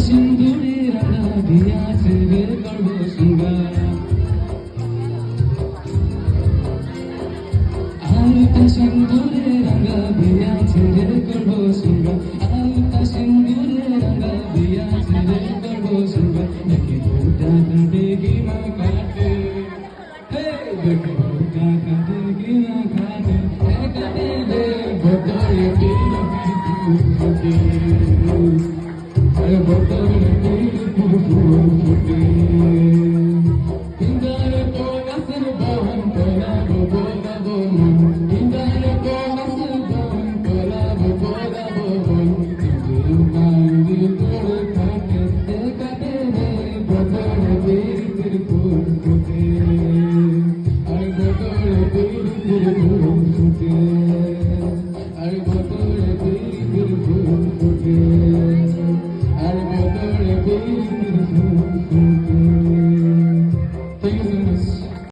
সিন্দুরে রাঙা দিয়াছে রে গর্ব সিঙ্গার আলতা সিন্দুরে রাঙা দিয়াছে রে গর্ব সিঙ্গার আলতা সিন্দুরে রাঙা দিয়াছে রে গর্ব সিঙ্গার দেখি দুটা কাঁদে গিনা কাটে দেখি দুটা কাঁদে গিনা কাটে কাটে রে বদলে দিন ফুটে বদলে দিন ফুটে ইন্দার তো নাসর বহন করাবো বোলাবো মন ইন্দার তো নাসর বহন করাবো বোলাবো মন কিন্তু মাঙ্গি তোর কাটে কাটে রে বদলে দিন ফুটে আর বদলে দিন